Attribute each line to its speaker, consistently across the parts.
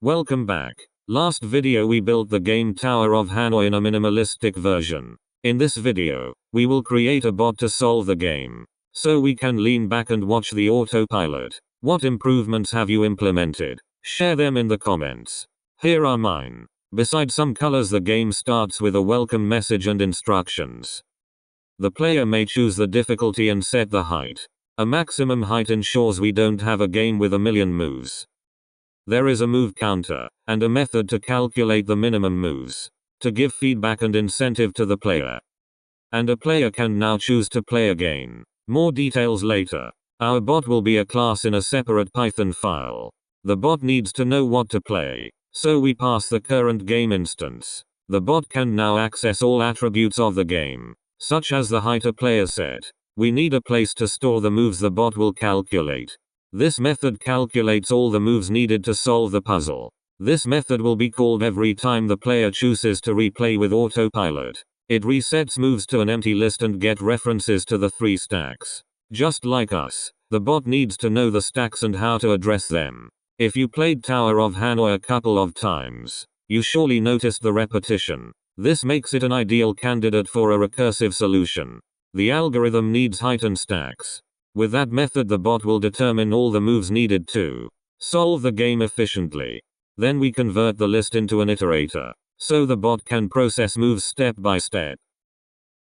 Speaker 1: Welcome back. Last video we built the game Tower of Hanoi in a minimalistic version. In this video, we will create a bot to solve the game. So we can lean back and watch the autopilot. What improvements have you implemented? Share them in the comments. Here are mine. Besides some colors, the game starts with a welcome message and instructions. The player may choose the difficulty and set the height. A maximum height ensures we don't have a game with a million moves. There is a move counter, and a method to calculate the minimum moves, to give feedback and incentive to the player. And a player can now choose to play again. More details later. Our bot will be a class in a separate Python file. The bot needs to know what to play, so we pass the current game instance. The bot can now access all attributes of the game, such as the height a player set. We need a place to store the moves the bot will calculate. This method calculates all the moves needed to solve the puzzle. This method will be called every time the player chooses to replay with autopilot. It resets moves to an empty list and get references to the 3 stacks. Just like us, the bot needs to know the stacks and how to address them. If you played Tower of Hanoi a couple of times, you surely noticed the repetition. This makes it an ideal candidate for a recursive solution. The algorithm needs height and stacks. With that method, the bot will determine all the moves needed to solve the game efficiently. Then we convert the list into an iterator, so the bot can process moves step by step.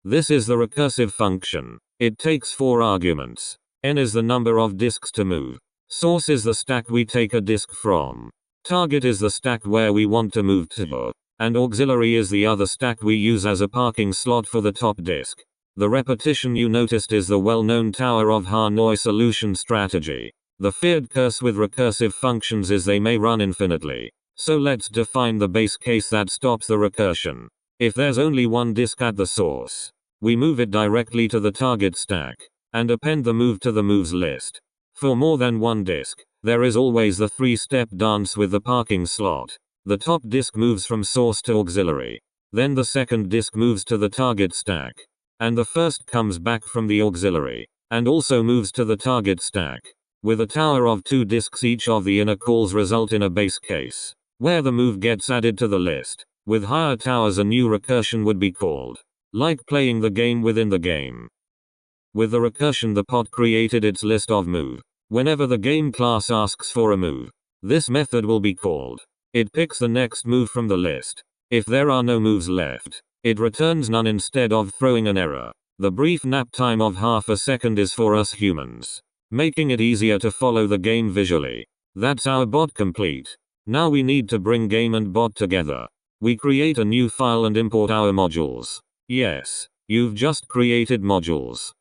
Speaker 1: This is the recursive function. It takes 4 arguments. N is the number of disks to move. Source is the stack we take a disk from. Target is the stack where we want to move to. And auxiliary is the other stack we use as a parking slot for the top disk. The repetition you noticed is the well-known Tower of Hanoi solution strategy. The feared curse with recursive functions is they may run infinitely. So let's define the base case that stops the recursion. If there's only one disk at the source, we move it directly to the target stack, and append the move to the moves list. For more than one disk, there is always the 3-step dance with the parking slot. The top disk moves from source to auxiliary. Then the second disk moves to the target stack. And the first comes back from the auxiliary, and also moves to the target stack. With a tower of 2 disks, each of the inner calls result in a base case, where the move gets added to the list. With higher towers, a new recursion would be called, like playing the game within the game. With the recursion, the bot created its list of move. Whenever the game class asks for a move, this method will be called. It picks the next move from the list. If there are no moves left, it returns none instead of throwing an error. The brief nap time of half a second is for us humans, making it easier to follow the game visually. That's our bot complete. Now we need to bring game and bot together. We create a new file and import our modules. Yes, you've just created modules.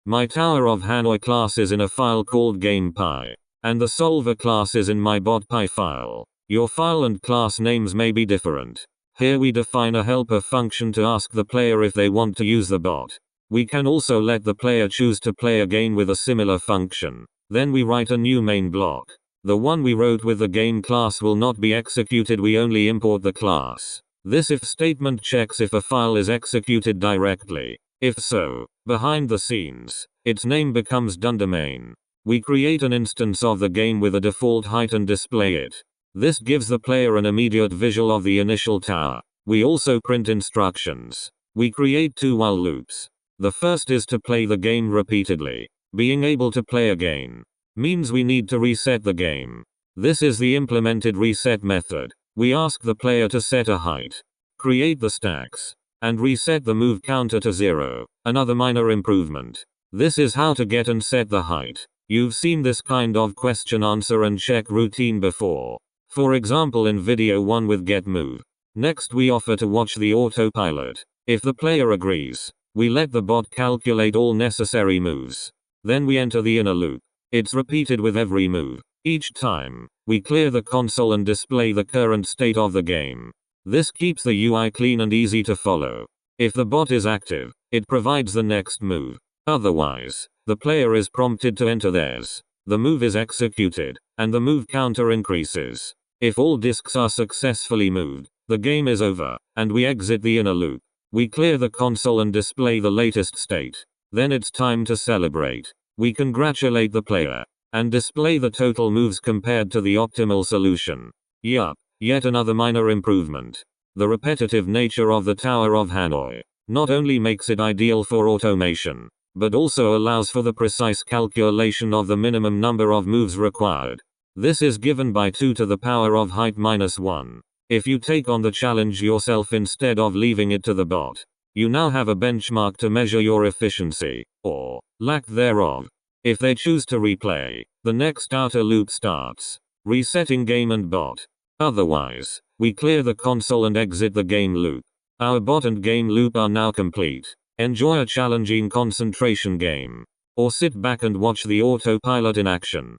Speaker 1: My Tower of Hanoi class is in a file called GamePy, and the solver class is in my botpy file. Your file and class names may be different. Here we define a helper function to ask the player if they want to use the bot. We can also let the player choose to play again with a similar function. Then we write a new main block. The one we wrote with the game class will not be executed, we only import the class. This if statement checks if a file is executed directly. If so, behind the scenes, its name becomes done domain. We create an instance of the game with a default height and display it. This gives the player an immediate visual of the initial tower. We also print instructions. We create 2 while loops. The first is to play the game repeatedly. Being able to play again means we need to reset the game. This is the implemented reset method. We ask the player to set a height, create the stacks, and reset the move counter to 0. Another minor improvement. This is how to get and set the height. You've seen this kind of question answer and check routine before. For example, in video 1 with getMove. Next we offer to watch the autopilot. If the player agrees, we let the bot calculate all necessary moves. Then we enter the inner loop. It's repeated with every move. Each time, we clear the console and display the current state of the game. This keeps the UI clean and easy to follow. If the bot is active, it provides the next move. Otherwise, the player is prompted to enter theirs. The move is executed, and the move counter increases. If all disks are successfully moved, the game is over, and we exit the inner loop. We clear the console and display the latest state. Then it's time to celebrate. We congratulate the player, and display the total moves compared to the optimal solution. Yup, yet another minor improvement. The repetitive nature of the Tower of Hanoi not only makes it ideal for automation, but also allows for the precise calculation of the minimum number of moves required. This is given by 2 to the power of height minus 1. If you take on the challenge yourself instead of leaving it to the bot, you now have a benchmark to measure your efficiency, or lack thereof. If they choose to replay, the next outer loop starts, resetting game and bot. Otherwise, we clear the console and exit the game loop. Our bot and game loop are now complete. Enjoy a challenging concentration game, or sit back and watch the autopilot in action.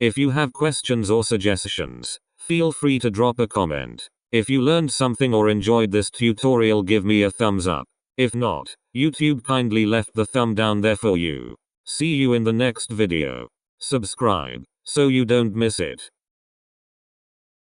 Speaker 1: If you have questions or suggestions, feel free to drop a comment. If you learned something or enjoyed this tutorial, give me a thumbs up. If not, YouTube kindly left the thumb down there for you. See you in the next video. Subscribe, so you don't miss it.